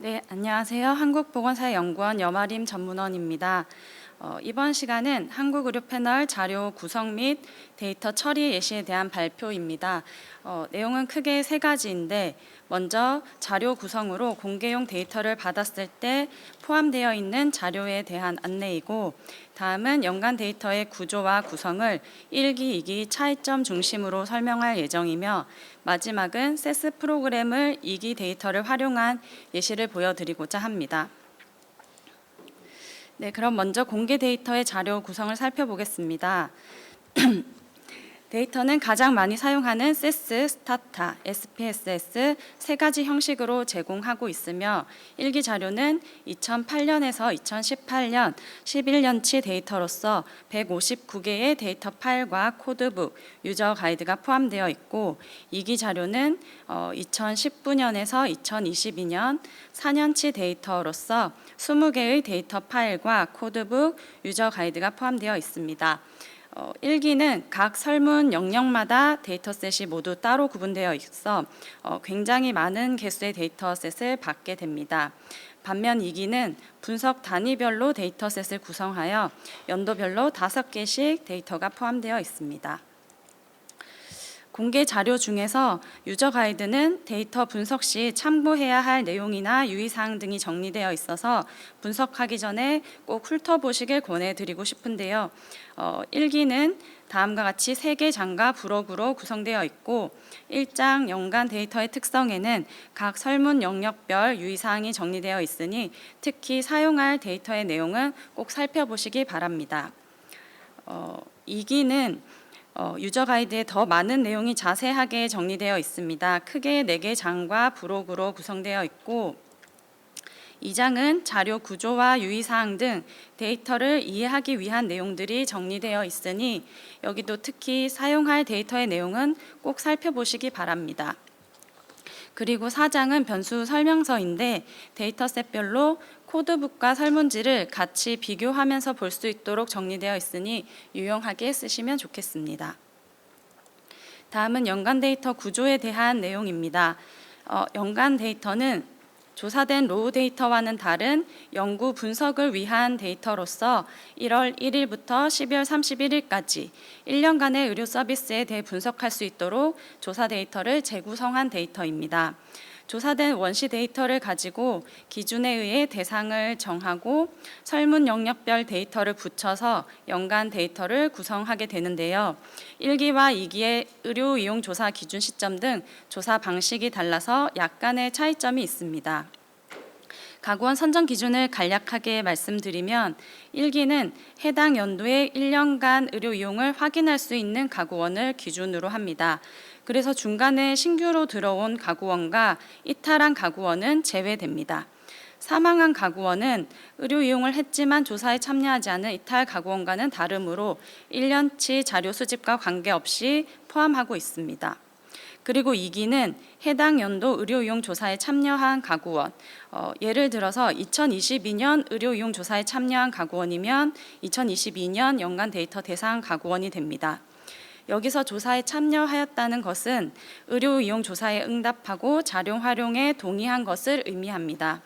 네, 안녕하세요. 한국보건사연구원 여마림 전문원입니다. 이번 시간은 한국의료 패널 자료 구성 및 데이터 처리 예시에 대한 발표입니다. 내용은 크게 세 가지인데, 먼저 자료 구성으로 공개용 데이터를 받았을 때 포함되어 있는 자료에 대한 안내이고, 다음은 연관 데이터의 구조와 구성을 1기, 2기 차이점 중심으로 설명할 예정이며, 마지막은 세스 프로그램을 2기 데이터를 활용한 예시를 보여드리고자 합니다. 네, 그럼 먼저 공개 데이터의 자료 구성을 살펴보겠습니다. 데이터는 가장 많이 사용하는 세스, 스타타, SPSS 세 가지 형식으로 제공하고 있으며 1기 자료는 2008년에서 2018년 11년치 데이터로서 159개의 데이터 파일과 코드북, 유저 가이드가 포함되어 있고 2기 자료는 2019년에서 2022년 4년치 데이터로서 20개의 데이터 파일과 코드북, 유저 가이드가 포함되어 있습니다. 1기는 각 설문 영역마다 데이터셋이 모두 따로 구분되어 있어 굉장히 많은 개수의 데이터셋을 받게 됩니다. 반면 2기는 분석 단위별로 데이터셋을 구성하여 연도별로 5개씩 데이터가 포함되어 있습니다. 공개 자료 중에서 유저 가이드는 데이터 분석 시 참고해야 할 내용이나 유의사항 등이 정리되어 있어서 분석하기 전에 꼭 훑어보시길 권해드리고 싶은데요. 1기는 다음과 같이 3개 장과 부록으로 구성되어 있고 1장 연간 데이터의 특성에는 각 설문 영역별 유의사항이 정리되어 있으니 특히 사용할 데이터의 내용은 꼭 살펴보시기 바랍니다. 2기는 유저 가이드에 더 많은 내용이 자세하게 정리되어 있습니다. 크게 4개 장과 부록으로 구성되어 있고 2장은 자료 구조와 유의사항 등 데이터를 이해하기 위한 내용들이 정리되어 있으니 여기도 특히 사용할 데이터의 내용은 꼭 살펴보시기 바랍니다. 그리고 4장은 변수 설명서인데 데이터셋별로 코드북과 설문지를 같이 비교하면서 볼 수 있도록 정리되어 있으니 유용하게 쓰시면 좋겠습니다. 다음은 연관 데이터 구조에 대한 내용입니다. 연관 데이터는 조사된 로우 데이터와는 다른 연구 분석을 위한 데이터로서 1월 1일부터 12월 31일까지 1년간의 의료 서비스에 대해 분석할 수 있도록 조사 데이터를 재구성한 데이터입니다. 조사된 원시 데이터를 가지고 기준에 의해 대상을 정하고 설문 영역별 데이터를 붙여서 연간 데이터를 구성하게 되는데요. 1기와 2기의 의료 이용 조사 기준 시점 등 조사 방식이 달라서 약간의 차이점이 있습니다. 가구원 선정 기준을 간략하게 말씀드리면 1기는 해당 연도의 1년간 의료 이용을 확인할 수 있는 가구원을 기준으로 합니다. 그래서 중간에 신규로 들어온 가구원과 이탈한 가구원은 제외됩니다. 사망한 가구원은 의료 이용을 했지만 조사에 참여하지 않은 이탈 가구원과는 다르므로 1년치 자료 수집과 관계없이 포함하고 있습니다. 그리고 2기는 해당 연도 의료 이용 조사에 참여한 가구원, 예를 들어서 2022년 의료 이용 조사에 참여한 가구원이면 2022년 연간 데이터 대상 가구원이 됩니다. 여기서 조사에 참여하였다는 것은 의료 이용 조사에 응답하고 자료 활용에 동의한 것을 의미합니다.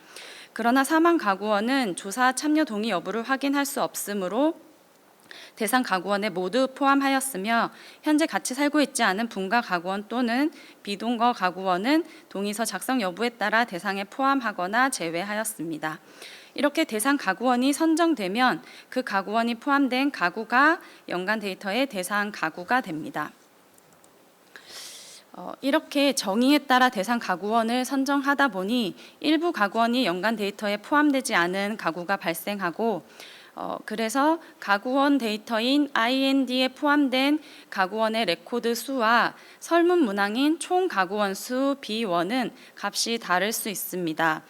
그러나 사망 가구원은 조사 참여 동의 여부를 확인할 수 없으므로 대상 가구원에 모두 포함하였으며 현재 같이 살고 있지 않은 분가 가구원 또는 비동거 가구원은 동의서 작성 여부에 따라 대상에 포함하거나 제외하였습니다. 이렇게 대상 가구원이 선정되면 그 가구원이 포함된 가구가 연간 데이터의 대상 가구가 됩니다. 이렇게 정의에 따라 대상 가구원을 선정하다 보니 일부 가구원이 연간 데이터에 포함되지 않은 가구가 발생하고 그래서 가구원 데이터인 IND에 포함된 가구원의 레코드 수와 설문 문항인 총 가구원 수 B1은 값이 다를 수 있습니다.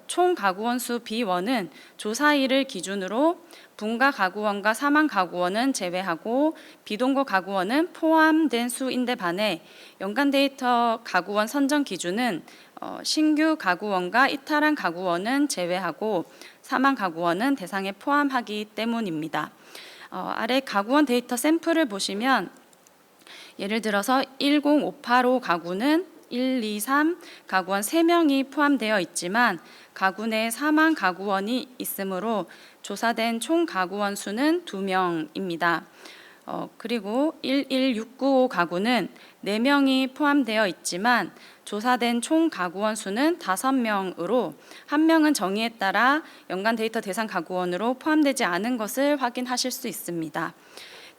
총 가구원 수 B1은 조사일을 기준으로 분가 가구원과 사망 가구원은 제외하고 비동거 가구원은 포함된 수인데 반해 연간 데이터 가구원 선정 기준은 신규 가구원과 이탈한 가구원은 제외하고 사망 가구원은 대상에 포함하기 때문입니다. 아래 가구원 데이터 샘플을 보시면 예를 들어서 10585 가구는 1, 2, 3 가구원 3명이 포함되어 있지만 가구 내 사망 가구원이 있으므로 조사된 총 가구원 수는 2명입니다. 그리고 11695 가구는 4명이 포함되어 있지만 조사된 총 가구원 수는 5명으로 1명은 정의에 따라 연간 데이터 대상 가구원으로 포함되지 않은 것을 확인하실 수 있습니다.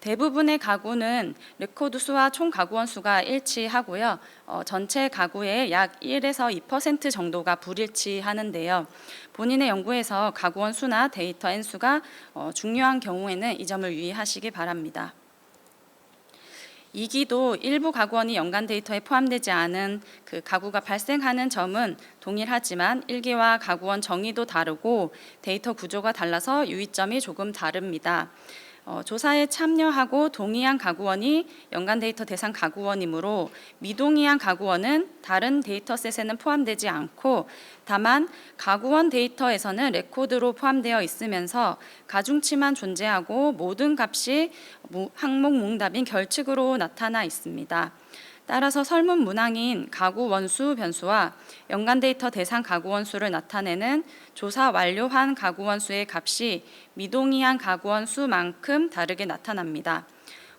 대부분의 가구는 레코드 수와 총 가구원 수가 일치하고요. 전체 가구의 약 1에서 2% 정도가 불일치하는데요. 본인의 연구에서 가구원 수나 데이터 N수가 중요한 경우에는 이 점을 유의하시기 바랍니다. 2기도 일부 가구원이 연간 데이터에 포함되지 않은 그 가구가 발생하는 점은 동일하지만 1기와 가구원 정의도 다르고 데이터 구조가 달라서 유의점이 조금 다릅니다. 조사에 참여하고 동의한 가구원이 연간 데이터 대상 가구원이므로 미동의한 가구원은 다른 데이터셋에는 포함되지 않고 다만 가구원 데이터에서는 레코드로 포함되어 있으면서 가중치만 존재하고 모든 값이 항목 몽답인 결측으로 나타나 있습니다. 따라서 설문 문항인 가구 원수 변수와 연간 데이터 대상 가구 원수를 나타내는 조사 완료한 가구 원수의 값이 미동의한 가구 원수만큼 다르게 나타납니다.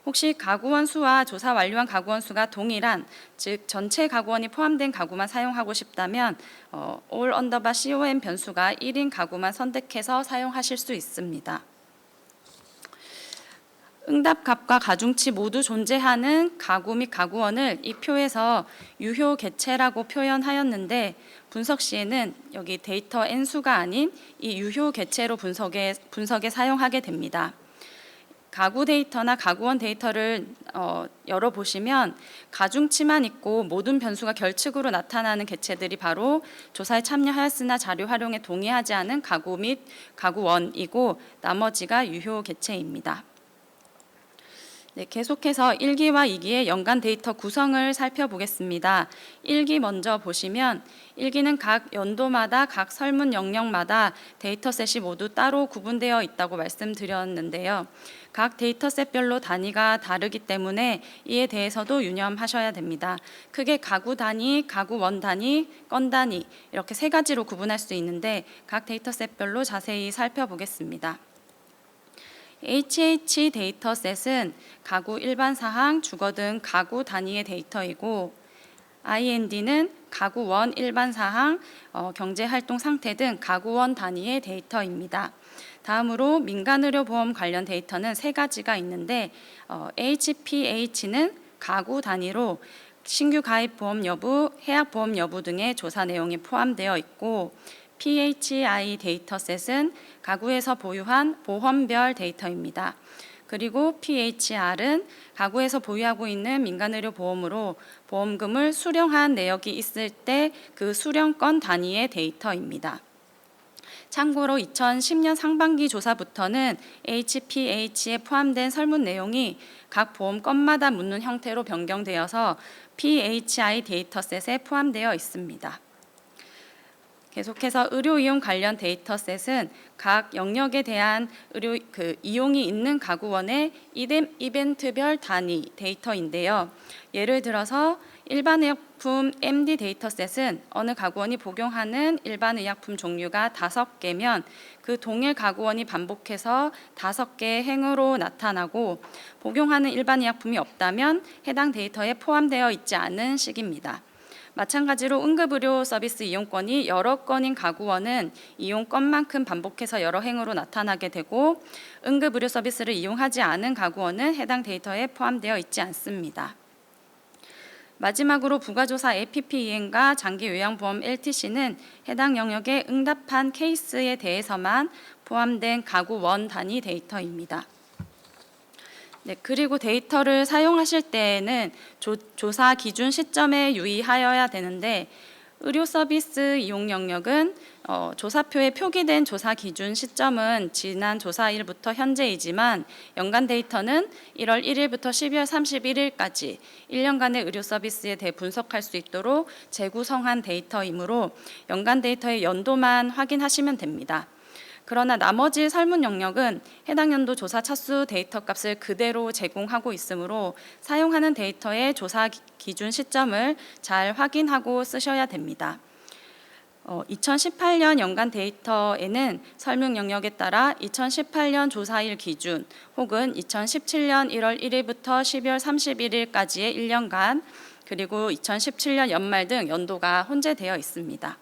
혹시 가구 원수와 조사 완료한 가구 원수가 동일한, 즉 전체 가구원이 포함된 가구만 사용하고 싶다면 all_com 변수가 1인 가구만 선택해서 사용하실 수 있습니다. 응답값과 가중치 모두 존재하는 가구 및 가구원을 이 표에서 유효 개체라고 표현하였는데 분석 시에는 여기 데이터 N수가 아닌 이 유효 개체로 분석에 사용하게 됩니다. 가구 데이터나 가구원 데이터를 열어보시면 가중치만 있고 모든 변수가 결측으로 나타나는 개체들이 바로 조사에 참여하였으나 자료 활용에 동의하지 않은 가구 및 가구원이고 나머지가 유효 개체입니다. 네, 계속해서 1기와 2기의 연간 데이터 구성을 살펴보겠습니다. 1기 먼저 보시면 1기는 각 연도마다 각 설문 영역마다 데이터셋이 모두 따로 구분되어 있다고 말씀드렸는데요. 각 데이터셋별로 단위가 다르기 때문에 이에 대해서도 유념하셔야 됩니다. 크게 가구 단위, 가구원 단위, 건 단위 이렇게 3가지로 구분할 수 있는데 각 데이터셋별로 자세히 살펴보겠습니다. HH 데이터셋은 가구 일반 사항, 주거 등 가구 단위의 데이터이고 IND는 가구원 일반 사항, 경제활동 상태 등 가구원 단위의 데이터입니다. 다음으로 민간의료보험 관련 데이터는 3가지가 있는데 HPH는 가구 단위로 신규 가입 보험 여부, 해약 보험 여부 등의 조사 내용이 포함되어 있고 PHI 데이터셋은 가구에서 보유한 보험별 데이터입니다. 그리고 PHR은 가구에서 보유하고 있는 민간의료보험으로 보험금을 수령한 내역이 있을 때 그 수령건 단위의 데이터입니다. 참고로 2010년 상반기 조사부터는 HPH에 포함된 설문 내용이 각 보험건마다 묻는 형태로 변경되어서 PHI 데이터셋에 포함되어 있습니다. 계속해서 의료이용 관련 데이터셋은 각 영역에 대한 이용이 있는 가구원의 이벤트별 단위 데이터인데요. 예를 들어서 일반의약품 MD 데이터셋은 어느 가구원이 복용하는 일반의약품 종류가 5개면 그 동일 가구원이 반복해서 5개의 행으로 나타나고 복용하는 일반의약품이 없다면 해당 데이터에 포함되어 있지 않은 식입니다. 마찬가지로 응급의료 서비스 이용권이 여러 건인 가구원은 이용건만큼 반복해서 여러 행으로 나타나게 되고 응급의료 서비스를 이용하지 않은 가구원은 해당 데이터에 포함되어 있지 않습니다. 마지막으로 부가조사 APP-EN과 장기요양보험 LTC는 해당 영역에 응답한 케이스에 대해서만 포함된 가구원 단위 데이터입니다. 네, 그리고 데이터를 사용하실 때에는 조사 기준 시점에 유의하여야 되는데 의료 서비스 이용 영역은 조사표에 표기된 조사 기준 시점은 지난 조사일부터 현재이지만 연간 데이터는 1월 1일부터 12월 31일까지 1년간의 의료 서비스에 대해 분석할 수 있도록 재구성한 데이터이므로 연간 데이터의 연도만 확인하시면 됩니다. 그러나 나머지 설문 영역은 해당 연도 조사 차수 데이터 값을 그대로 제공하고 있으므로 사용하는 데이터의 조사 기준 시점을 잘 확인하고 쓰셔야 됩니다. 2018년 연간 데이터에는 설문 영역에 따라 2018년 조사일 기준 혹은 2017년 1월 1일부터 12월 31일까지의 1년간 그리고 2017년 연말 등 연도가 혼재되어 있습니다.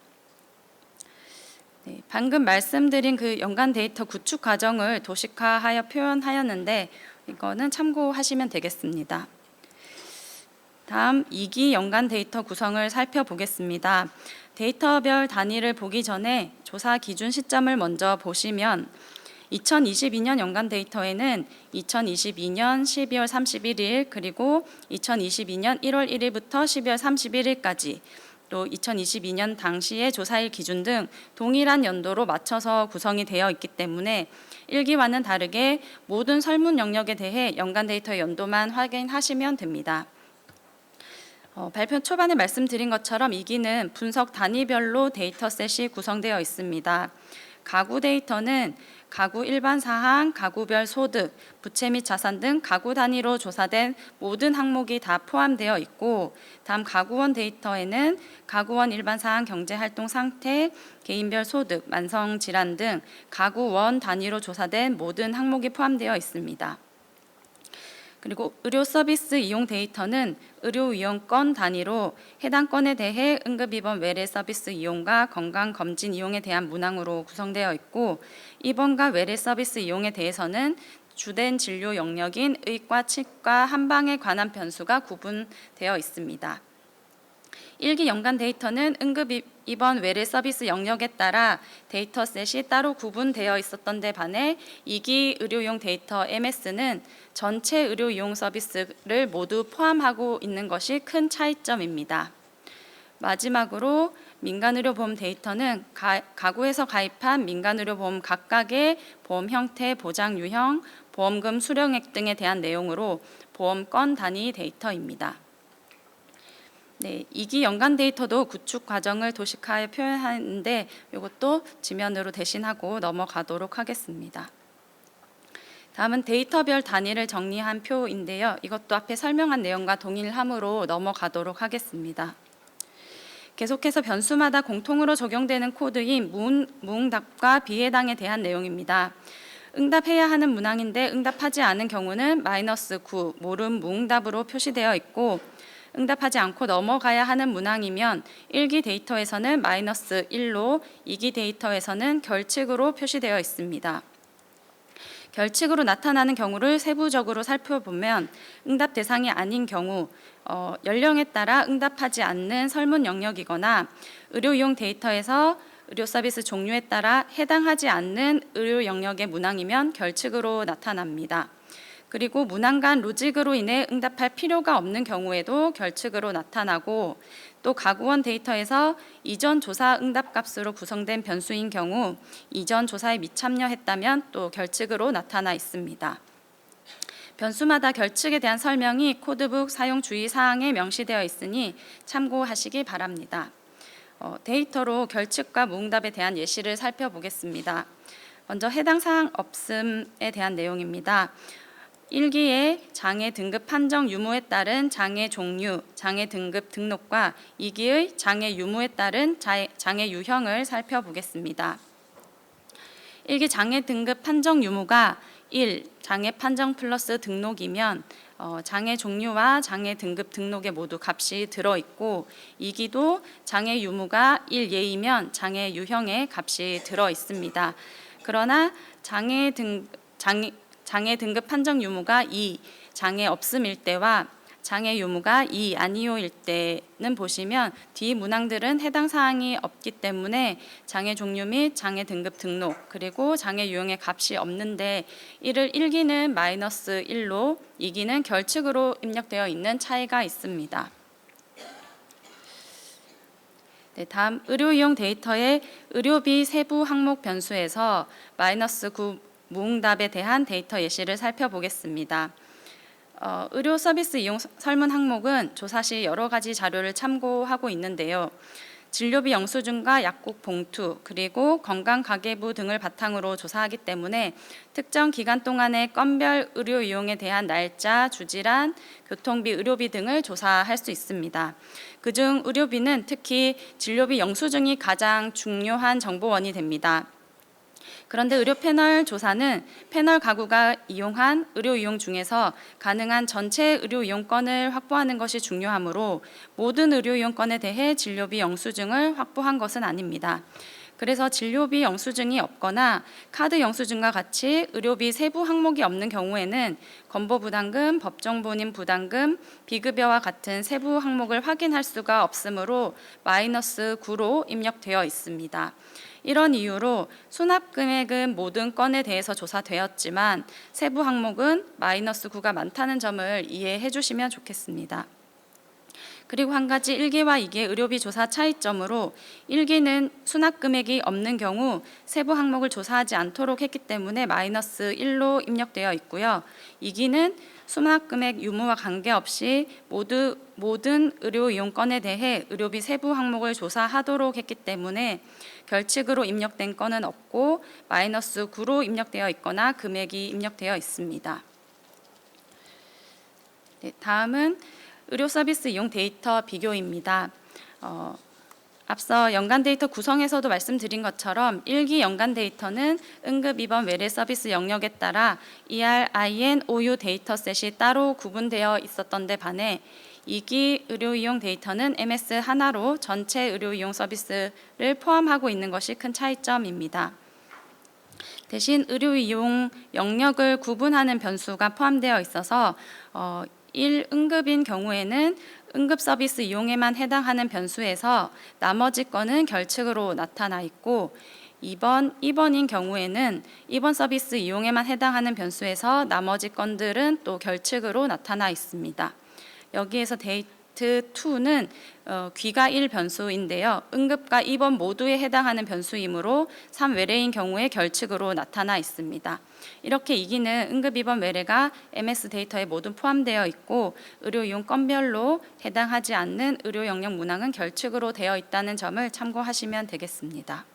네, 방금 말씀드린 그 연간 데이터 구축 과정을 도식화하여 표현하였는데 이거는 참고하시면 되겠습니다. 다음 2기 연간 데이터 구성을 살펴보겠습니다. 데이터별 단위를 보기 전에 조사 기준 시점을 먼저 보시면 2022년 연간 데이터에는 2022년 12월 31일 그리고 2022년 1월 1일부터 12월 31일까지 또 2022년 당시의 조사일 기준 등 동일한 연도로 맞춰서 구성이 되어 있기 때문에 1기와는 다르게 모든 설문 영역에 대해 연간 데이터 연도만 확인하시면 됩니다. 발표 초반에 말씀드린 것처럼 2기는 분석 단위별로 데이터셋이 구성되어 있습니다. 가구 데이터는 가구 일반 사항, 가구별 소득, 부채 및 자산 등 가구 단위로 조사된 모든 항목이 다 포함되어 있고 다음 가구원 데이터에는 가구원 일반 사항 경제활동 상태, 개인별 소득, 만성 질환 등 가구원 단위로 조사된 모든 항목이 포함되어 있습니다. 그리고 의료 서비스 이용 데이터는 의료 이용 건 단위로 해당 건에 대해 응급 입원 외래 서비스 이용과 건강 검진 이용에 대한 문항으로 구성되어 있고 입원과 외래 서비스 이용에 대해서는 주된 진료 영역인 의과, 치과, 한방에 관한 변수가 구분되어 있습니다. 1기 연간 데이터는 응급 입원 외래 서비스 영역에 따라 데이터셋이 따로 구분되어 있었던 데 반해 2기 의료용 데이터 MS는 전체 의료 이용 서비스를 모두 포함하고 있는 것이 큰 차이점입니다. 마지막으로 민간의료보험 데이터는 가구에서 가입한 민간의료보험 각각의 보험 형태, 보장 유형, 보험금 수령액 등에 대한 내용으로 보험건 단위 데이터입니다. 네, 2기 연간 데이터도 구축 과정을 도식화해 표현하는데 이것도 지면으로 대신하고 넘어가도록 하겠습니다. 다음은 데이터별 단위를 정리한 표인데요. 이것도 앞에 설명한 내용과 동일하므로 넘어가도록 하겠습니다. 계속해서 변수마다 공통으로 적용되는 코드인 무응답과 비해당에 대한 내용입니다. 응답해야 하는 문항인데 응답하지 않은 경우는 -9, 모름 무응답으로 표시되어 있고 응답하지 않고 넘어가야 하는 문항이면 1기 데이터에서는 -1로 2기 데이터에서는 결칙으로 표시되어 있습니다. 결칙으로 나타나는 경우를 세부적으로 살펴보면 응답 대상이 아닌 경우 연령에 따라 응답하지 않는 설문 영역이거나 의료 이용 데이터에서 의료 서비스 종류에 따라 해당하지 않는 의료 영역의 문항이면 결칙으로 나타납니다. 그리고 문항 간 로직으로 인해 응답할 필요가 없는 경우에도 결칙으로 나타나고 또 가구원 데이터에서 이전 조사 응답 값으로 구성된 변수인 경우 이전 조사에 미참여했다면 또 결칙으로 나타나 있습니다. 변수마다 결칙에 대한 설명이 코드북 사용 주의 사항에 명시되어 있으니 참고하시기 바랍니다. 데이터로 결칙과 무응답에 대한 예시를 살펴보겠습니다. 먼저 해당 사항 없음에 대한 내용입니다. 1기의 장애 등급 판정 유무에 따른 장애 종류, 장애 등급 등록과 2기의 장애 유무에 따른 장애 유형을 살펴보겠습니다. 1기 장애 등급 판정 유무가 1. 장애 판정 플러스 등록이면 장애 종류와 장애 등급 등록에 모두 값이 들어있고 2기도 장애 유무가 1예이면 장애 유형에 값이 들어있습니다. 그러나 장애 등급 판정 유무가 2, 장애 없음일 때와 장애 유무가 2 아니오일 때는 보시면 뒤 문항들은 해당 사항이 없기 때문에 장애 종류 및 장애 등급 등록 그리고 장애 유형의 값이 없는데 이를 1기는 -1로 2기는 결칙으로 입력되어 있는 차이가 있습니다. 네, 다음 의료 이용 데이터의 의료비 세부 항목 변수에서 -9 무응답에 대한 데이터 예시를 살펴보겠습니다. 의료 서비스 이용 설문 항목은 조사 시 여러 가지 자료를 참고하고 있는데요. 진료비 영수증과 약국 봉투, 그리고 건강가계부 등을 바탕으로 조사하기 때문에 특정 기간 동안의 건별 의료 이용에 대한 날짜, 주질환, 교통비, 의료비 등을 조사할 수 있습니다. 그중 의료비는 특히 진료비 영수증이 가장 중요한 정보원이 됩니다. 그런데 의료 패널 조사는 패널 가구가 이용한 의료 이용 중에서 가능한 전체 의료 이용권을 확보하는 것이 중요하므로 모든 의료 이용권에 대해 진료비 영수증을 확보한 것은 아닙니다. 그래서 진료비 영수증이 없거나 카드 영수증과 같이 의료비 세부 항목이 없는 경우에는 건보부담금, 법정본인 부담금, 비급여와 같은 세부 항목을 확인할 수가 없으므로 -9로 입력되어 있습니다. 이런 이유로 수납금액은 모든 건에 대해서 조사되었지만 세부 항목은 -9가 많다는 점을 이해해 주시면 좋겠습니다. 그리고 한 가지 1기와 2기 의료비 조사 차이점으로 1기는 수납금액이 없는 경우 세부 항목을 조사하지 않도록 했기 때문에 -1로 입력되어 있고요. 2기는 수납금액 유무와 관계없이 모든 의료 이용건에 대해 의료비 세부 항목을 조사하도록 했기 때문에 결칙으로 입력된 건은 없고 -9로 입력되어 있거나 금액이 입력되어 있습니다. 네, 다음은 의료 서비스 이용 데이터 비교입니다. 앞서 연간 데이터 구성에서도 말씀드린 것처럼 1기 연간 데이터는 응급 입원 외래 서비스 영역에 따라 ER/IN, OU 데이터셋이 따로 구분되어 있었던 데 반해 2기 의료 이용 데이터는 MS 하나로 전체 의료 이용 서비스를 포함하고 있는 것이 큰 차이점입니다. 대신 의료 이용 영역을 구분하는 변수가 포함되어 있어서 1응급인 경우에는 응급 서비스 이용에만 해당하는 변수에서 나머지 건은 결측으로 나타나 있고 2번인 경우에는 입원 서비스 이용에만 해당하는 변수에서 나머지 건들은 또 결측으로 나타나 있습니다. 여기에서 데이트 2는 귀가 1 변수인데요. 응급과 입원 모두에 해당하는 변수이므로 3외래인 경우에 결측으로 나타나 있습니다. 이렇게 2기는 응급 입원 외래가 MS 데이터에 모두 포함되어 있고 의료 이용 건별로 해당하지 않는 의료 영역 문항은 결측으로 되어 있다는 점을 참고하시면 되겠습니다.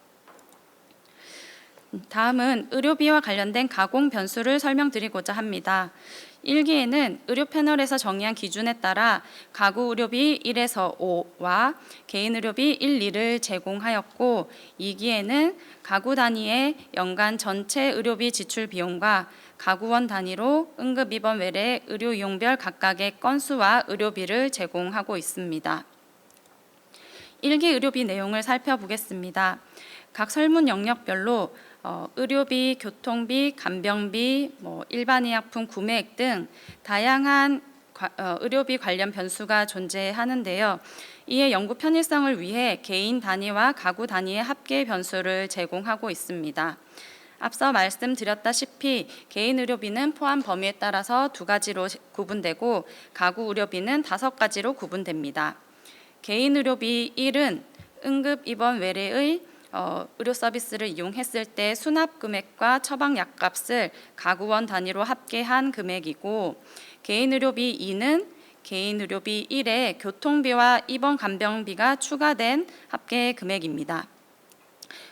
다음은 의료비와 관련된 가공 변수를 설명드리고자 합니다. 1기에는 의료 패널에서 정의한 기준에 따라 가구 의료비 1에서 5와 개인 의료비 1, 2를 제공하였고 2기에는 가구 단위의 연간 전체 의료비 지출 비용과 가구원 단위로 응급 입원 외래 의료 이용별 각각의 건수와 의료비를 제공하고 있습니다. 1기 의료비 내용을 살펴보겠습니다. 각 설문 영역별로 의료비, 교통비, 간병비, 일반의약품 구매액 등 다양한 의료비 관련 변수가 존재하는데요. 이에 연구 편의성을 위해 개인 단위와 가구 단위의 합계 변수를 제공하고 있습니다. 앞서 말씀드렸다시피 개인 의료비는 포함 범위에 따라서 2가지로 구분되고 가구 의료비는 5가지로 구분됩니다. 개인 의료비 1은 응급 입원 외래의 의료 서비스를 이용했을 때 수납 금액과 처방 약값을 가구원 단위로 합계한 금액이고 개인 의료비 2는 개인 의료비 1에 교통비와 입원 간병비가 추가된 합계 금액입니다.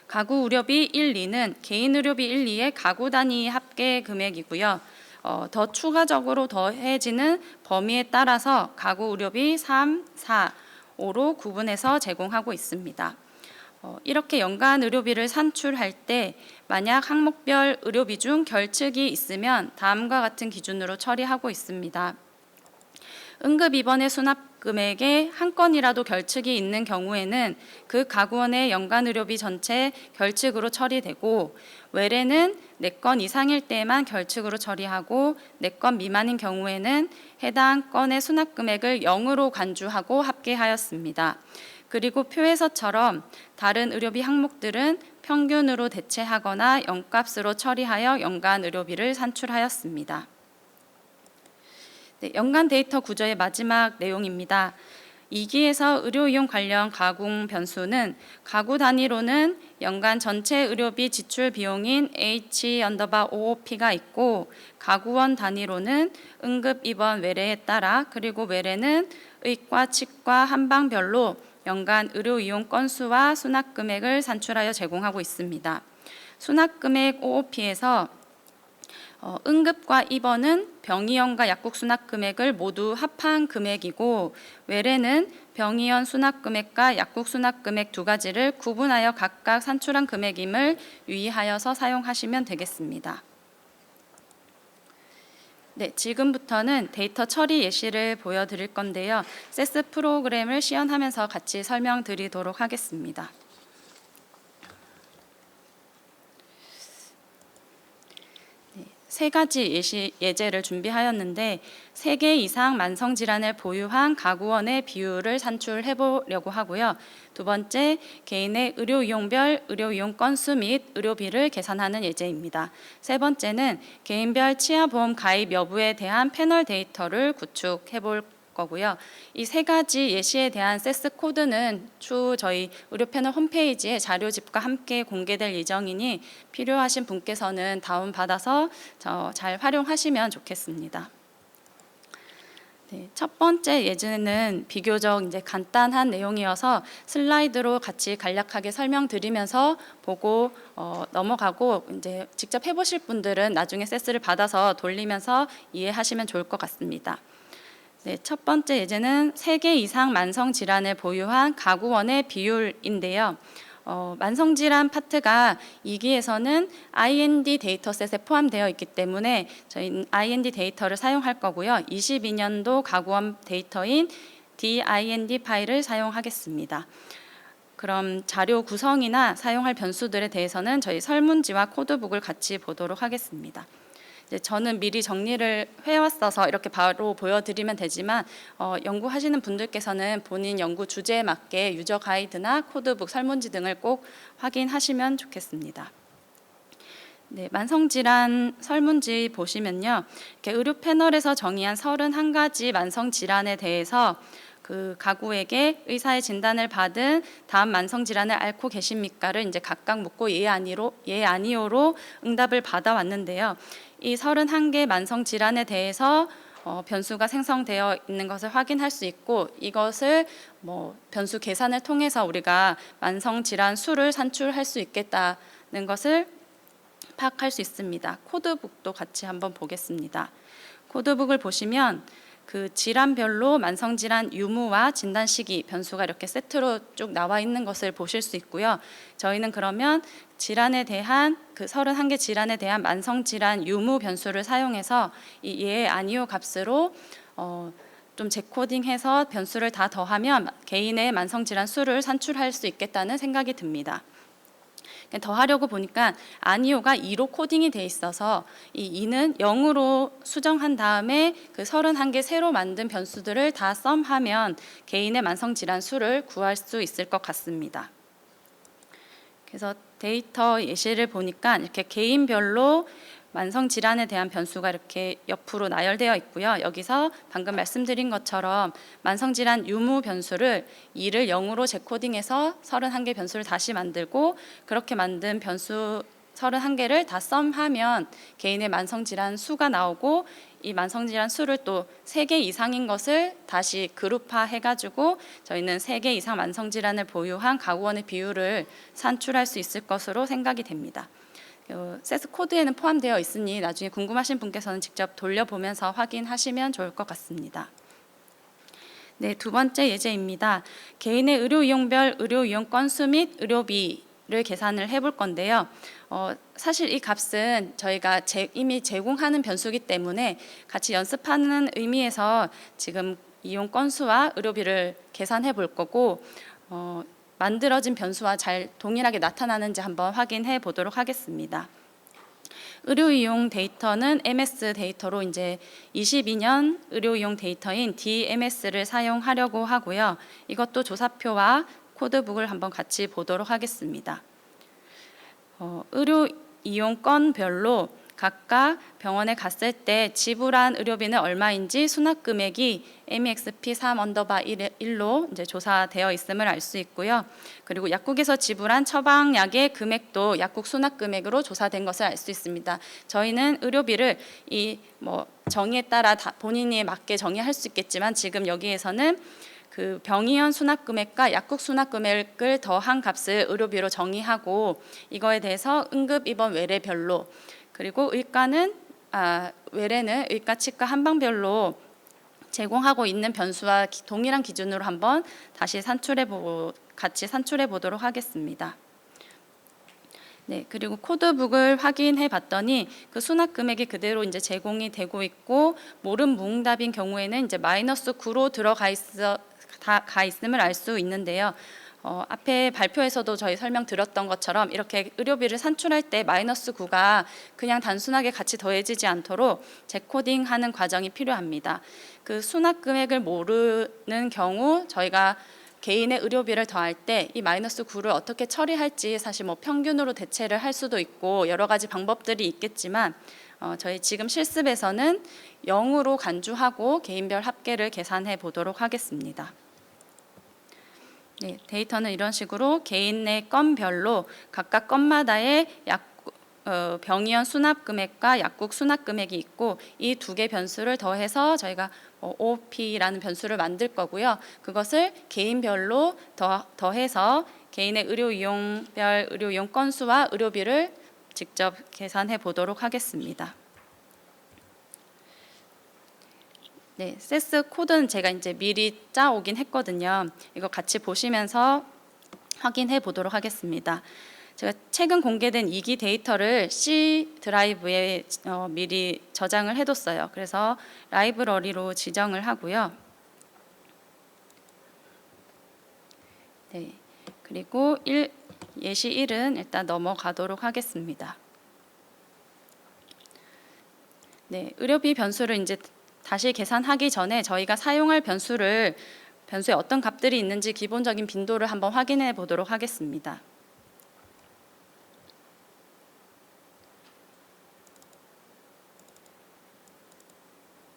가구 의료비 1, 2는 개인 의료비 1, 2의 가구 단위 합계 금액이고요. 더 추가적으로 더해지는 범위에 따라서 가구 의료비 3, 4, 5로 구분해서 제공하고 있습니다. 이렇게 연간 의료비를 산출할 때 만약 항목별 의료비 중 결측이 있으면 다음과 같은 기준으로 처리하고 있습니다. 응급 입원의 수납 금액에 한 건이라도 결측이 있는 경우에는 그 가구원의 연간 의료비 전체 결측으로 처리되고 외래는 4건 이상일 때만 결측으로 처리하고 4건 미만인 경우에는 해당 건의 수납 금액을 0으로 간주하고 합계하였습니다. 그리고 표에서처럼 다른 의료비 항목들은 평균으로 대체하거나 0값으로 처리하여 연간 의료비를 산출하였습니다. 네, 연간 데이터 구조의 마지막 내용입니다. 2기에서 의료 이용 관련 가공 변수는 가구 단위로는 연간 전체 의료비 지출 비용인 H_OOP가 있고 가구원 단위로는 응급 입원 외래에 따라 그리고 외래는 의과, 치과, 한방별로 연간 의료 이용 건수와 수납 금액을 산출하여 제공하고 있습니다. 수납 금액 OOP에서 응급과 입원은 병의원과 약국 수납 금액을 모두 합한 금액이고, 외래는 병의원 수납 금액과 약국 수납 금액 두 가지를 구분하여 각각 산출한 금액임을 유의하여서 사용하시면 되겠습니다. 네, 지금부터는 데이터 처리 예시를 보여드릴 건데요. 세스 프로그램을 시연하면서 같이 설명드리도록 하겠습니다. 세 가지 예제를 준비하였는데 3개 이상 만성 질환을 보유한 가구원의 비율을 산출해 보려고 하고요. 두 번째, 개인의 의료 이용별 의료 이용 건수 및 의료비를 계산하는 예제입니다. 세 번째는 개인별 치아보험 가입 여부에 대한 패널 데이터를 구축해 볼 거고요. 이 세 가지 예시에 대한 세스 코드는 추후 저희 의료 패널 홈페이지에 자료집과 함께 공개될 예정이니 필요하신 분께서는 다운받아서 잘 활용하시면 좋겠습니다. 네, 첫 번째 예제는 비교적 간단한 내용이어서 슬라이드로 같이 간략하게 설명드리면서 보고 넘어가고 직접 해보실 분들은 나중에 세스를 받아서 돌리면서 이해하시면 좋을 것 같습니다. 네, 첫 번째 예제는 3개 이상 만성 질환을 보유한 가구원의 비율인데요. 만성 질환 파트가 2기에서는 IND 데이터셋에 포함되어 있기 때문에 저희는 IND 데이터를 사용할 거고요. 22년도 가구원 데이터인 DIND 파일을 사용하겠습니다. 그럼 자료 구성이나 사용할 변수들에 대해서는 저희 설문지와 코드북을 같이 보도록 하겠습니다. 저는 미리 정리를 해왔어서 이렇게 바로 보여드리면 되지만 연구하시는 분들께서는 본인 연구 주제에 맞게 유저 가이드나 코드북, 설문지 등을 꼭 확인하시면 좋겠습니다. 네, 만성질환 설문지 보시면요. 이렇게 의료 패널에서 정의한 31가지 만성질환에 대해서 그 가구에게 의사의 진단을 받은 다음 만성질환을 앓고 계십니까를 각각 묻고 예 아니요로 응답을 받아왔는데요. 이 31개 만성질환에 대해서 변수가 생성되어 있는 것을 확인할 수 있고, 이것을 변수 계산을 통해서 우리가 만성질환 수를 산출할 수 있겠다는 것을 파악할 수 있습니다. 코드북도 같이 한번 보겠습니다. 코드북을 보시면 그 질환별로 만성질환 유무와 진단 시기 변수가 이렇게 세트로 쭉 나와 있는 것을 보실 수 있고요. 저희는 그러면 질환에 대한 그 31개 질환에 대한 만성질환 유무 변수를 사용해서 이 예, 아니요 값으로 좀 재코딩해서 변수를 다 더하면 개인의 만성질환 수를 산출할 수 있겠다는 생각이 듭니다. 더 하려고 보니까 아니오가 2로 코딩이 돼 있어서 이 2는 0으로 수정한 다음에 그 31개 새로 만든 변수들을 다 썸하면 개인의 만성질환 수를 구할 수 있을 것 같습니다. 그래서 데이터 예시를 보니까 이렇게 개인별로 만성질환에 대한 변수가 이렇게 옆으로 나열되어 있고요. 여기서 방금 말씀드린 것처럼 만성질환 유무 변수를 2를 0으로 재코딩해서 31개 변수를 다시 만들고, 그렇게 만든 변수 31개를 다 썸하면 개인의 만성질환 수가 나오고, 이 만성질환 수를 또 3개 이상인 것을 다시 그룹화 해가지고 저희는 3개 이상 만성질환을 보유한 가구원의 비율을 산출할 수 있을 것으로 생각이 됩니다. 세스 코드에는 포함되어 있으니 나중에 궁금하신 분께서는 직접 돌려보면서 확인하시면 좋을 것 같습니다. 네, 두 번째 예제입니다. 개인의 의료 이용별 의료 이용 건수 및 의료비를 계산을 해볼 건데요. 사실 이 값은 저희가 이미 제공하는 변수이기 때문에 같이 연습하는 의미에서 지금 이용 건수와 의료비를 계산해 볼 거고, 만들어진 변수와 잘 동일하게 나타나는지 한번 확인해 보도록 하겠습니다. 의료 이용 데이터는 MS 데이터로 22년 의료 이용 데이터인 DMS를 사용하려고 하고요. 이것도 조사표와 코드북을 한번 같이 보도록 하겠습니다. 의료 이용 건별로 각각 병원에 갔을 때 지불한 의료비는 얼마인지 수납 금액이 MEXP3_1로 조사되어 있음을 알 수 있고요. 그리고 약국에서 지불한 처방약의 금액도 약국 수납 금액으로 조사된 것을 알 수 있습니다. 저희는 의료비를 정의에 따라 본인이 맞게 정의할 수 있겠지만 지금 여기에서는 그 병의원 수납금액과 약국 수납금액을 더한 값을 의료비로 정의하고 이거에 대해서 응급 입원 외래별로 그리고 외래는 의과, 치과, 한방별로 제공하고 있는 변수와 동일한 기준으로 한번 다시 같이 산출해 보도록 하겠습니다. 네, 그리고 코드북을 확인해 봤더니 그 수납 금액이 그대로 이제 제공이 되고 있고 모름 무응답인 경우에는 이제 마이너스 9로 들어가 있음을 알 수 있는데요. 앞에 발표에서도 저희 설명 드렸던 것처럼 이렇게 의료비를 산출할 때 마이너스 9가 그냥 단순하게 같이 더해지지 않도록 재코딩하는 과정이 필요합니다. 그 수납 금액을 모르는 경우 저희가 개인의 의료비를 더할 때 이 마이너스 9를 어떻게 처리할지 사실 뭐 평균으로 대체를 할 수도 있고 여러 가지 방법들이 있겠지만 저희 지금 실습에서는 0으로 간주하고 개인별 합계를 계산해 보도록 하겠습니다. 네, 데이터는 이런 식으로 개인의 건별로 각각 건마다의 병의원 수납금액과 약국 수납금액이 있고 이 두 개 변수를 더해서 저희가 OP라는 변수를 만들 거고요. 그것을 개인별로 더해서 개인의 의료이용별 의료이용 건수와 의료비를 직접 계산해 보도록 하겠습니다. 네, 세스 코드는 제가 이제 미리 짜오긴 했거든요. 이거 같이 보시면서 확인해 보도록 하겠습니다. 제가 최근 공개된 2기 데이터를 C 드라이브에 미리 저장을 해뒀어요. 그래서 라이브러리로 지정을 하고요. 네, 그리고 예시 1은 일단 넘어가도록 하겠습니다. 네, 의료비 변수를 이제 다시 계산하기 전에 저희가 사용할 변수에 어떤 값들이 있는지 기본적인 빈도를 한번 확인해 보도록 하겠습니다.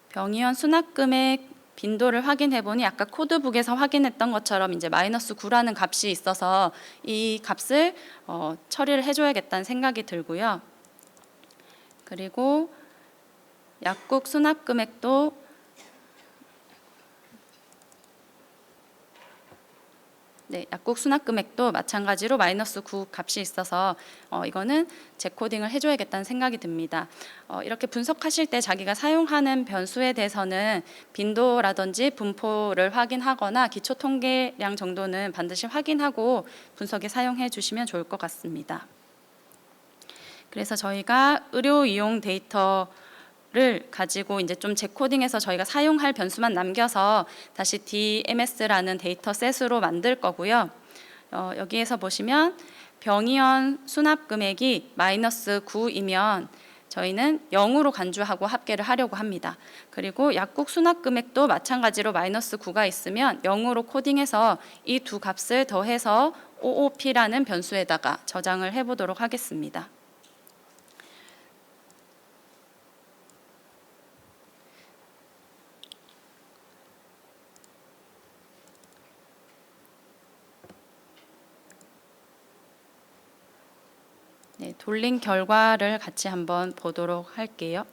병의원 수납금액 빈도를 확인해 보니 아까 코드북에서 확인했던 것처럼 이제 마이너스 9라는 값이 있어서 이 값을 처리를 해줘야겠다는 생각이 들고요. 그리고 약국 수납금액도 약국 수납금액도 마찬가지로 마이너스 9 값이 있어서 이거는 재코딩을 해줘야겠다는 생각이 듭니다. 이렇게 분석하실 때 자기가 사용하는 변수에 대해서는 빈도라든지 분포를 확인하거나 기초 통계량 정도는 반드시 확인하고 분석에 사용해 주시면 좋을 것 같습니다. 그래서 저희가 의료 이용 데이터를 가지고 이제 좀 재코딩해서 저희가 사용할 변수만 남겨서 다시 DMS라는 데이터 셋으로 만들 거고요. 여기에서 보시면 병의원 수납 금액이 마이너스 9이면 저희는 0으로 간주하고 합계를 하려고 합니다. 그리고 약국 수납 금액도 마찬가지로 마이너스 9가 있으면 0으로 코딩해서 이 두 값을 더해서 OOP라는 변수에다가 저장을 해보도록 하겠습니다. 네, 돌린 결과를 같이 한번 보도록 할게요.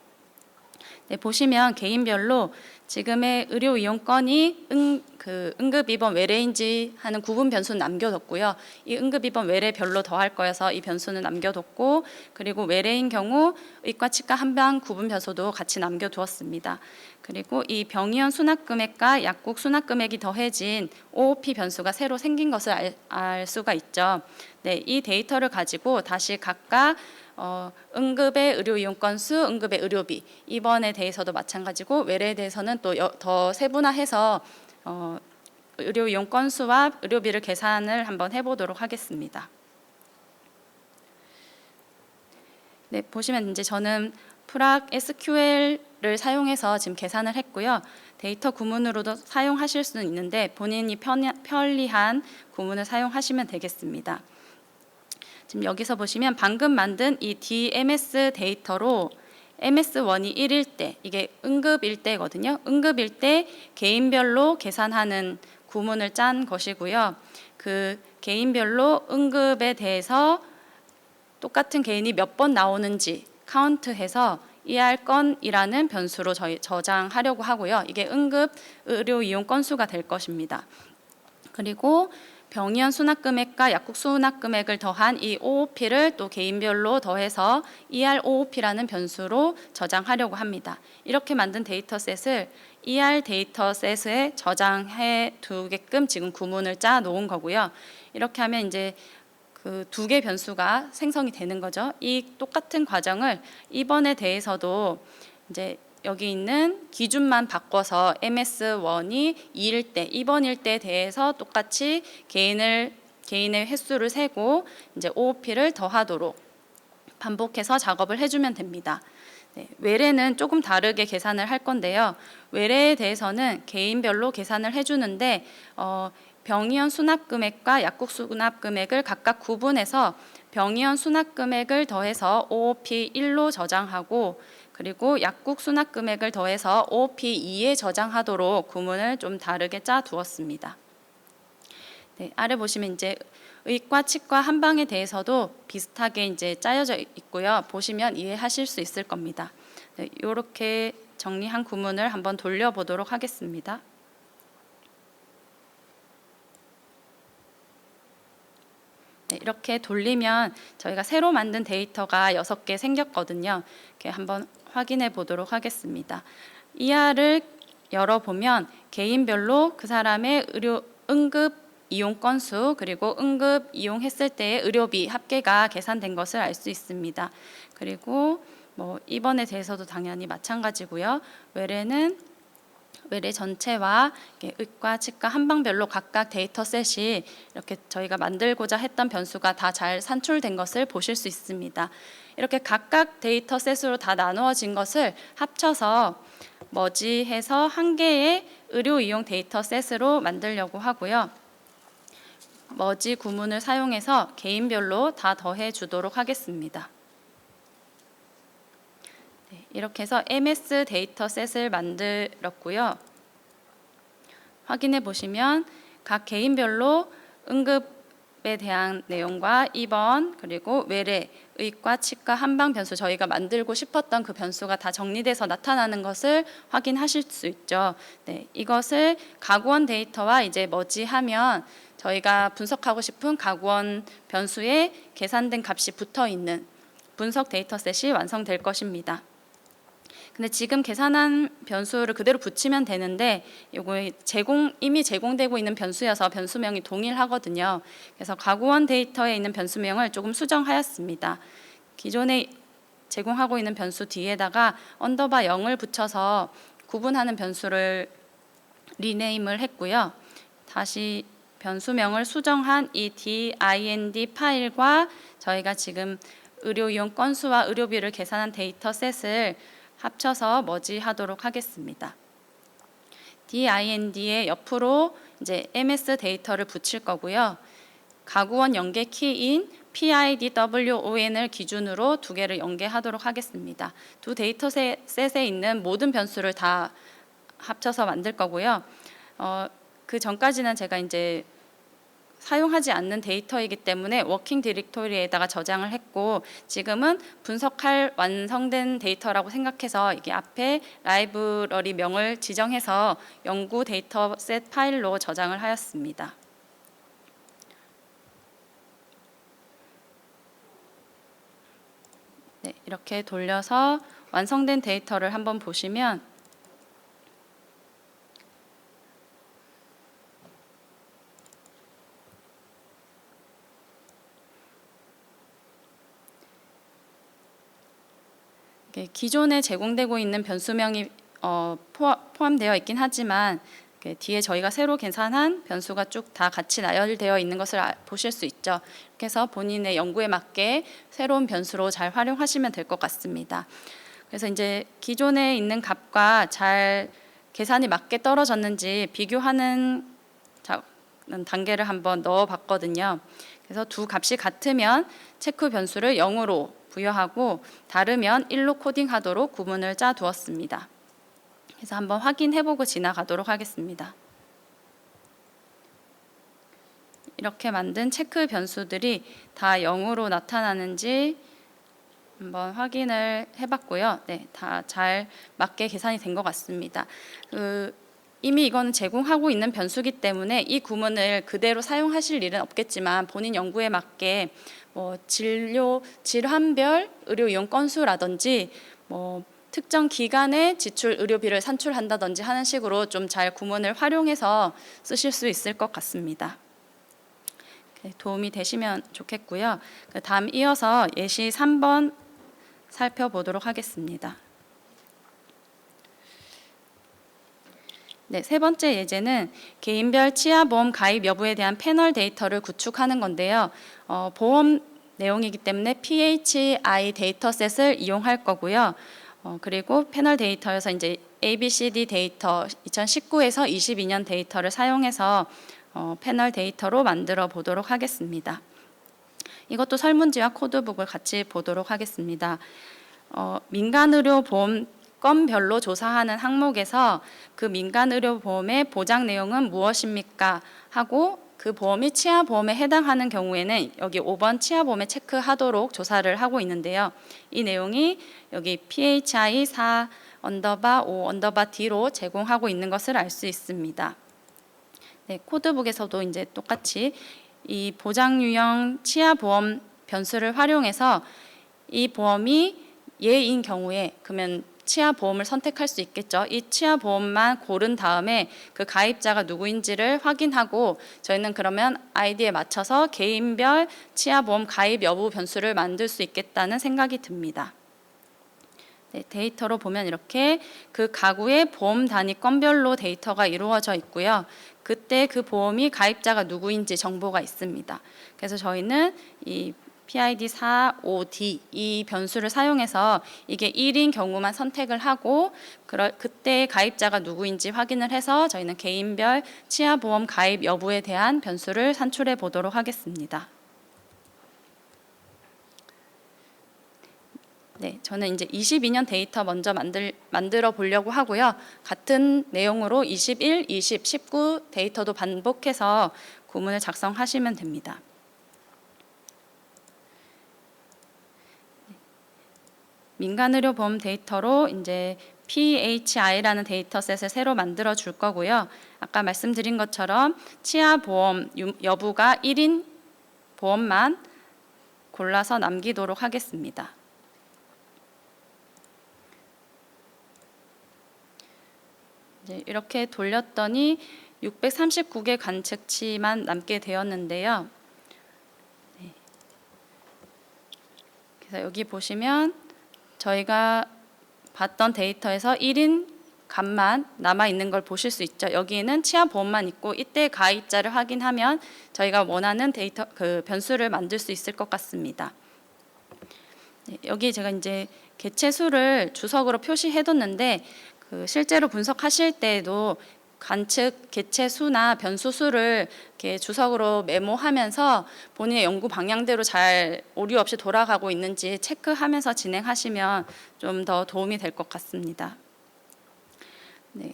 네, 보시면 개인별로 지금의 의료 이용 건이 응급 입원 외래인지 하는 구분 변수는 남겨뒀고요. 이 응급 입원 외래별로 더할 거여서 이 변수는 남겨뒀고, 그리고 외래인 경우 의과, 치과, 한방 구분 변수도 같이 남겨두었습니다. 그리고 이 병의원 수납 금액과 약국 수납 금액이 더해진 OOP 변수가 새로 생긴 것을 알 수가 있죠. 네, 이 데이터를 가지고 다시 각각 응급의 의료 이용 건수, 응급의 의료비, 입원에 대해서도 마찬가지고 외래에 대해서는 또 더 세분화해서 의료 이용 건수와 의료비를 계산을 한번 해보도록 하겠습니다. 네, 보시면 이제 저는 프락 SQL을 사용해서 지금 계산을 했고요. 데이터 구문으로도 사용하실 수는 있는데 본인이 편리한 구문을 사용하시면 되겠습니다. 지금 여기서 보시면 방금 만든 이 DMS 데이터로 MS1이 1일 때, 이게 응급일 때거든요. 응급일 때 개인별로 계산하는 구문을 짠 것이고요. 그 개인별로 응급에 대해서 똑같은 개인이 몇 번 나오는지 카운트해서 ER 건이라는 변수로 저장하려고 하고요. 이게 응급 의료 이용 건수가 될 것입니다. 그리고 병의원 수납금액과 약국 수납금액을 더한 이 OOP를 또 개인별로 더해서 EROOP라는 변수로 저장하려고 합니다. 이렇게 만든 데이터셋을 ER 데이터셋에 저장해 두게끔 지금 구문을 짜 놓은 거고요. 이렇게 하면 이제 그 두 개 변수가 생성이 되는 거죠. 이 똑같은 과정을 이번에 대해서도 이제 여기 있는 기준만 바꿔서 MS1이 2일 때, 2번일 때에 대해서 똑같이 개인의 횟수를 세고 이제 OOP를 더하도록 반복해서 작업을 해주면 됩니다. 네, 외래는 조금 다르게 계산을 할 건데요. 외래에 대해서는 개인별로 계산을 해주는데 병의원 수납금액과 약국 수납금액을 각각 구분해서 병의원 수납금액을 더해서 OOP1로 저장하고 그리고 약국 수납금액을 더해서 OOP2에 저장하도록 구문을 좀 다르게 짜 두었습니다. 네, 아래 보시면 이제 의과, 치과, 한방에 대해서도 비슷하게 이제 짜여져 있고요. 보시면 이해하실 수 있을 겁니다. 네, 이렇게 정리한 구문을 한번 돌려보도록 하겠습니다. 네, 이렇게 돌리면 저희가 새로 만든 데이터가 6개 생겼거든요. 이렇게 한번 확인해 보도록 하겠습니다. ER을 열어보면 개인별로 그 사람의 응급 이용 건수 그리고 응급 이용했을 때의 의료비 합계가 계산된 것을 알 수 있습니다. 그리고 뭐 입원에 대해서도 당연히 마찬가지고요. 외래는 외래 전체와 의과, 치과, 한방별로 각각 데이터셋이 이렇게 저희가 만들고자 했던 변수가 다 잘 산출된 것을 보실 수 있습니다. 이렇게 각각 데이터셋으로 다 나누어진 것을 합쳐서 머지해서 한 개의 의료 이용 데이터셋으로 만들려고 하고요. 머지 구문을 사용해서 개인별로 다 더해 주도록 하겠습니다. 네, 이렇게 해서 MS 데이터셋을 만들었고요. 확인해 보시면 각 개인별로 응급에 대한 내용과 입원 그리고 외래, 의과, 치과, 한방 변수 저희가 만들고 싶었던 그 변수가 다 정리돼서 나타나는 것을 확인하실 수 있죠. 네, 이것을 가구원 데이터와 이제 머지하면 저희가 분석하고 싶은 가구원 변수에 계산된 값이 붙어 있는 분석 데이터셋이 완성될 것입니다. 근데 지금 계산한 변수를 그대로 붙이면 되는데 이거 이미 제공되고 있는 변수여서 변수명이 동일하거든요. 그래서 가구원 데이터에 있는 변수명을 조금 수정하였습니다. 기존에 제공하고 있는 변수 뒤에다가 언더바 0을 붙여서 구분하는 변수를 리네임을 했고요. 다시 변수명을 수정한 이 dind 파일과 저희가 지금 의료 이용 건수와 의료비를 계산한 데이터셋을 합쳐서 머지하도록 하겠습니다. DIND의 옆으로 이제 MS 데이터를 붙일 거고요. 가구원 연계 키인 PIDWON을 기준으로 두 개를 연계하도록 하겠습니다. 두 데이터셋에 있는 모든 변수를 다 합쳐서 만들 거고요. 그 전까지는 제가 이제 사용하지 않는 데이터이기 때문에 워킹 디렉토리에다가 저장을 했고 지금은 분석할 완성된 데이터라고 생각해서 이게 앞에 라이브러리 명을 지정해서 연구 데이터셋 파일로 저장을 하였습니다. 네, 이렇게 돌려서 완성된 데이터를 한번 보시면 기존에 제공되고 있는 변수명이 포함되어 있긴 하지만 뒤에 저희가 새로 계산한 변수가 쭉 다 같이 나열되어 있는 것을 보실 수 있죠. 이렇게 해서 본인의 연구에 맞게 새로운 변수로 잘 활용하시면 될 것 같습니다. 그래서 이제 기존에 있는 값과 잘 계산이 맞게 떨어졌는지 비교하는 단계를 한번 넣어봤거든요. 그래서 두 값이 같으면 체크 변수를 0으로 부여하고 다르면 1로 코딩하도록 구문을 짜 두었습니다. 그래서 한번 확인해보고 지나가도록 하겠습니다. 이렇게 만든 체크 변수들이 다 0으로 나타나는지 한번 확인을 해봤고요. 네, 다 잘 맞게 계산이 된 것 같습니다. 이미 이거는 제공하고 있는 변수기 때문에 이 구문을 그대로 사용하실 일은 없겠지만 본인 연구에 맞게 뭐 질환별 의료 이용 건수라든지 뭐 특정 기간에 지출 의료비를 산출한다든지 하는 식으로 좀 잘 구문을 활용해서 쓰실 수 있을 것 같습니다. 도움이 되시면 좋겠고요. 다음 이어서 예시 3번 살펴보도록 하겠습니다. 네, 세 번째 예제는 개인별 치아보험 가입 여부에 대한 패널 데이터를 구축하는 건데요. 보험 내용이기 때문에 PHI 데이터셋을 이용할 거고요. 그리고 패널 데이터에서 이제 ABCD 데이터 2019에서 22년 데이터를 사용해서 패널 데이터로 만들어 보도록 하겠습니다. 이것도 설문지와 코드북을 같이 보도록 하겠습니다. 민간의료보험 건별로 조사하는 항목에서 그 민간의료보험의 보장 내용은 무엇입니까? 하고 그 보험이 치아보험에 해당하는 경우에는 여기 5번 치아보험에 체크하도록 조사를 하고 있는데요. 이 내용이 여기 PHI 4_5_D로 제공하고 있는 것을 알 수 있습니다. 네, 코드북에서도 이제 똑같이 이 보장 유형 치아보험 변수를 활용해서 이 보험이 예인 경우에 그러면 치아보험을 선택할 수 있겠죠. 이 치아보험만 고른 다음에 그 가입자가 누구인지를 확인하고 저희는 그러면 아이디에 맞춰서 개인별 치아보험 가입 여부 변수를 만들 수 있겠다는 생각이 듭니다. 네, 데이터로 보면 이렇게 그 가구의 보험 단위 건별로 데이터가 이루어져 있고요. 그때 그 보험이 가입자가 누구인지 정보가 있습니다. 그래서 저희는 이 PID 4, 5D 이 변수를 사용해서 이게 1인 경우만 선택을 하고 그때 가입자가 누구인지 확인을 해서 저희는 개인별 치아보험 가입 여부에 대한 변수를 산출해 보도록 하겠습니다. 네, 저는 이제 22년 데이터 먼저 만들어 보려고 하고요. 같은 내용으로 21, 20, 19 데이터도 반복해서 구문을 작성하시면 됩니다. 민간의료보험 데이터로 이제 PHI라는 데이터셋을 새로 만들어 줄 거고요. 아까 말씀드린 것처럼 치아보험 여부가 1인 보험만 골라서 남기도록 하겠습니다. 이제 이렇게 돌렸더니 639개 관측치만 남게 되었는데요. 네. 그래서 여기 보시면 저희가 봤던 데이터에서 1인 값만 남아 있는 걸 보실 수 있죠. 여기에는 치아보험만 있고 이때 가입자를 확인하면 저희가 원하는 데이터 그 변수를 만들 수 있을 것 같습니다. 네, 여기 제가 이제 개체수를 주석으로 표시해뒀는데 그 실제로 분석하실 때에도 관측 개체수나 변수수를 이렇게 주석으로 메모하면서 본인의 연구 방향대로 잘 오류 없이 돌아가고 있는지 체크하면서 진행하시면 좀 더 도움이 될 것 같습니다. 네.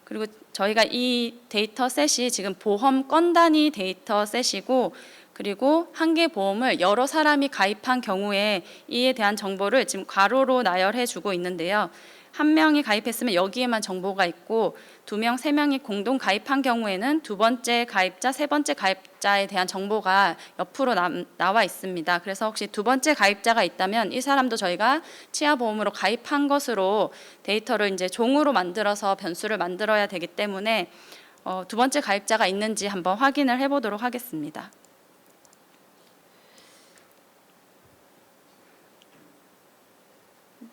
그리고 저희가 이 데이터셋이 지금 보험 건 단위 데이터셋이고 그리고 한 개 보험을 여러 사람이 가입한 경우에 이에 대한 정보를 지금 괄호로 나열해 주고 있는데요. 한 명이 가입했으면 여기에만 정보가 있고 2명, 3명이 공동 가입한 경우에는 두 번째 가입자, 세 번째 가입자에 대한 정보가 옆으로 나와 있습니다. 그래서 혹시 두 번째 가입자가 있다면 이 사람도 저희가 치아보험으로 가입한 것으로 데이터를 이제 종으로 만들어서 변수를 만들어야 되기 때문에 두 번째 가입자가 있는지 한번 확인을 해보도록 하겠습니다.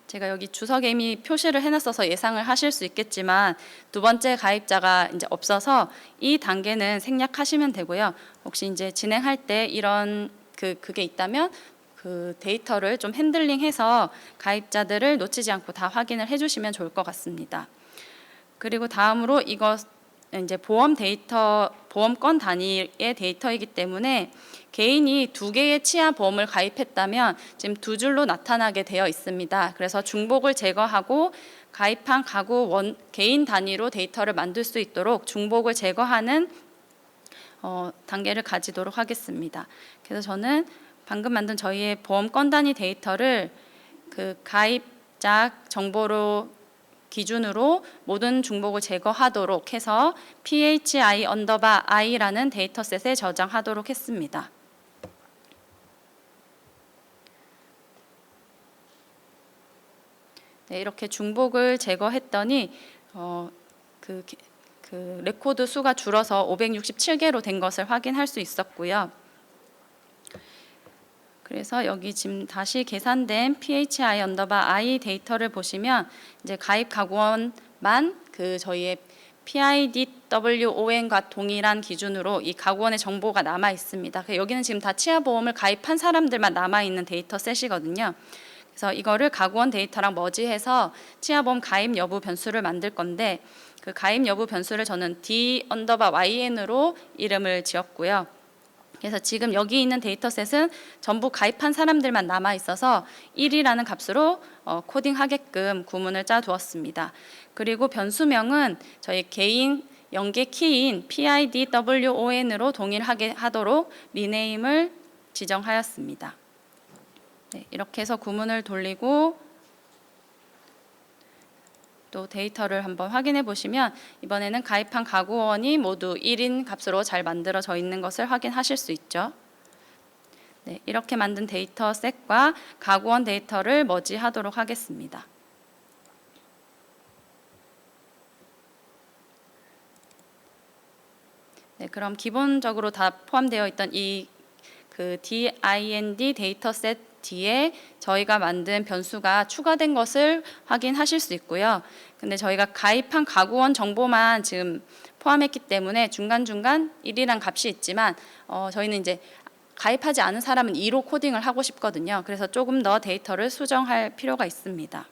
제가 여기 주석에 이미 표시를 해놨어서 예상을 하실 수 있겠지만 두 번째 가입자가 이제 없어서 이 단계는 생략하시면 되고요. 혹시 이제 진행할 때 이런 그게 있다면 그 데이터를 좀 핸들링해서 가입자들을 놓치지 않고 다 확인을 해주시면 좋을 것 같습니다. 그리고 다음으로 이거 이제 보험 데이터, 보험건 단위의 데이터이기 때문에 개인이 2개의 치아보험을 가입했다면 지금 2줄로 나타나게 되어 있습니다. 그래서 중복을 제거하고 가입한 가구 개인 단위로 데이터를 만들 수 있도록 중복을 제거하는 단계를 가지도록 하겠습니다. 그래서 저는 방금 만든 저희의 보험 건 단위 데이터를 그 가입자 정보로 기준으로 모든 중복을 제거하도록 해서 phi_i라는 데이터셋에 저장하도록 했습니다. 네, 이렇게 중복을 제거했더니 그 레코드 수가 줄어서 567개로 된 것을 확인할 수 있었고요. 그래서 여기 지금 다시 계산된 phi_i 데이터를 보시면 이제 가입 가구원만 그 저희의 PIDWON과 동일한 기준으로 이 가구원의 정보가 남아 있습니다. 여기는 지금 다 치아보험을 가입한 사람들만 남아 있는 데이터셋이거든요. 그래서 이거를 가구원 데이터랑 머지해서 치아보험 가입 여부 변수를 만들 건데 그 가입 여부 변수를 저는 D_YN으로 이름을 지었고요. 그래서 지금 여기 있는 데이터셋은 전부 가입한 사람들만 남아 있어서 1이라는 값으로 코딩하게끔 구문을 짜 두었습니다. 그리고 변수명은 저희 개인 연계 키인 PIDWON으로 동일하게 하도록 리네임을 지정하였습니다. 네, 이렇게 해서 구문을 돌리고 또 데이터를 한번 확인해 보시면 이번에는 가입한 가구원이 모두 1인 값으로 잘 만들어져 있는 것을 확인하실 수 있죠. 네, 이렇게 만든 데이터셋과 가구원 데이터를 머지하도록 하겠습니다. 네, 그럼 기본적으로 다 포함되어 있던 이 그 DIND 데이터셋 뒤에 저희가 만든 변수가 추가된 것을 확인하실 수 있고요. 근데 저희가 가입한 가구원 정보만 지금 포함했기 때문에 중간중간 1이란 값이 있지만 저희는 이제 가입하지 않은 사람은 2로 코딩을 하고 싶거든요. 그래서 조금 더 데이터를 수정할 필요가 있습니다.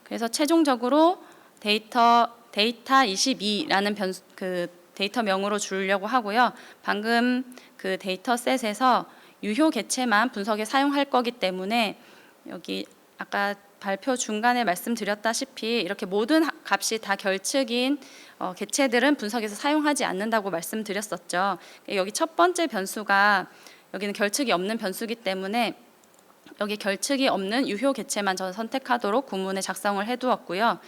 그래서 최종적으로 데이터22라는 그 데이터명으로 주려고 하고요. 방금 그 데이터셋에서 유효 개체만 분석에 사용할 거기 때문에 여기 아까 발표 중간에 말씀드렸다시피 이렇게 모든 값이 다 결측인 개체들은 분석에서 사용하지 않는다고 말씀드렸었죠. 여기 첫 번째 변수가 여기는 결측이 없는 변수이기 때문에 여기 결측이 없는 유효 개체만 저는 선택하도록 구문에 작성을 해두었고요.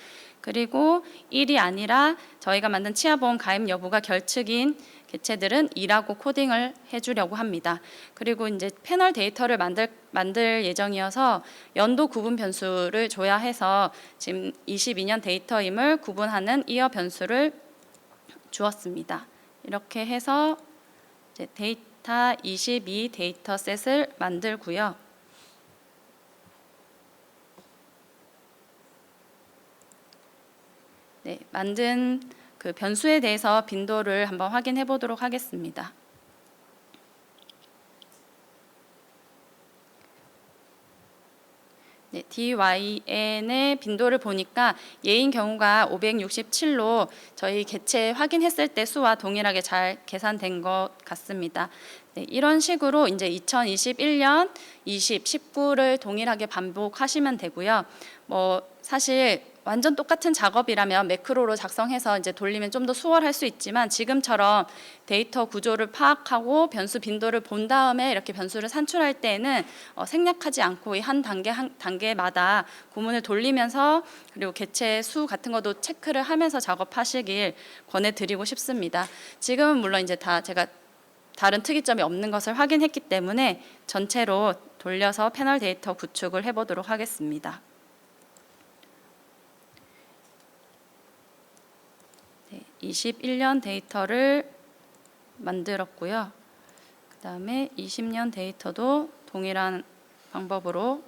그리고 1이 아니라 저희가 만든 치아보험 가입 여부가 결측인 개체들은 2라고 코딩을 해주려고 합니다. 그리고 이제 패널 데이터를 만들 예정이어서 연도 구분 변수를 줘야 해서 지금 22년 데이터임을 구분하는 이어 변수를 주었습니다. 이렇게 해서 이제 데이터 22 데이터셋을 만들고요. 네, 만든 그 변수에 대해서 빈도를 한번 확인해 보도록 하겠습니다. 네, DYN의 빈도를 보니까 얘인 경우가 567로 저희 개체 확인했을 때 수와 동일하게 잘 계산된 것 같습니다. 네, 이런 식으로 이제 2021년 20, 19를 동일하게 반복하시면 되고요. 사실 완전 똑같은 작업이라면 매크로로 작성해서 이제 돌리면 좀 더 수월할 수 있지만 지금처럼 데이터 구조를 파악하고 변수 빈도를 본 다음에 이렇게 변수를 산출할 때는 생략하지 않고 이 한 단계마다 구문을 돌리면서 그리고 개체 수 같은 것도 체크를 하면서 작업하시길 권해드리고 싶습니다. 지금은 물론 이제 다 제가 다른 특이점이 없는 것을 확인했기 때문에 전체로 돌려서 패널 데이터 구축을 해보도록 하겠습니다. 네, 21년 데이터를 만들었고요. 그 다음에 20년 데이터도 동일한 방법으로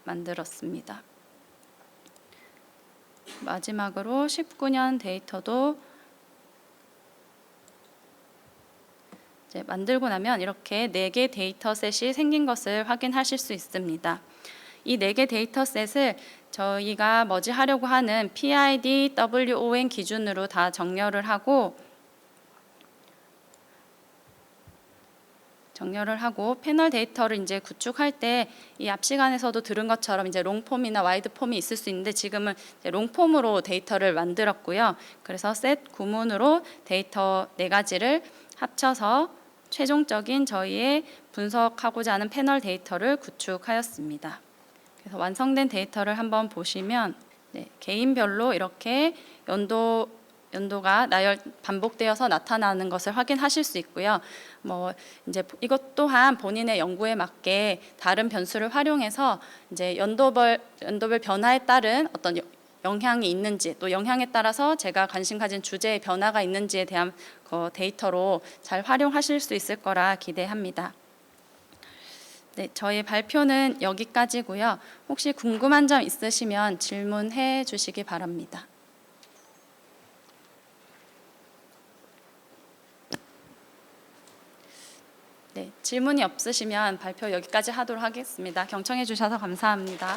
만들었습니다. 마지막으로 19년 데이터도 이제 만들고 나면 이렇게 4개 데이터셋이 생긴 것을 확인하실 수 있습니다. 이 4개 데이터셋을 저희가 머지하려고 하는 PIDWON 기준으로 다 정렬을 하고 패널 데이터를 이제 구축할 때 이 앞 시간에서도 들은 것처럼 이제 롱폼이나 와이드폼이 있을 수 있는데 지금은 이제 롱폼으로 데이터를 만들었고요. 그래서 셋 구문으로 데이터 4가지를 합쳐서 최종적인 저희의 분석하고자 하는 패널 데이터를 구축하였습니다. 그래서 완성된 데이터를 한번 보시면 개인별로 이렇게 연도가 반복되어서 나타나는 것을 확인하실 수 있고요. 이제 이것 또한 본인의 연구에 맞게 다른 변수를 활용해서 이제 연도별 변화에 따른 어떤 영향이 있는지, 또 영향에 따라서 제가 관심 가진 주제의 변화가 있는지에 대한 데이터로 잘 활용하실 수 있을 거라 기대합니다. 네, 저희 발표는 여기까지고요. 혹시 궁금한 점 있으시면 질문해 주시기 바랍니다. 네, 질문이 없으시면 발표 여기까지 하도록 하겠습니다. 경청해 주셔서 감사합니다.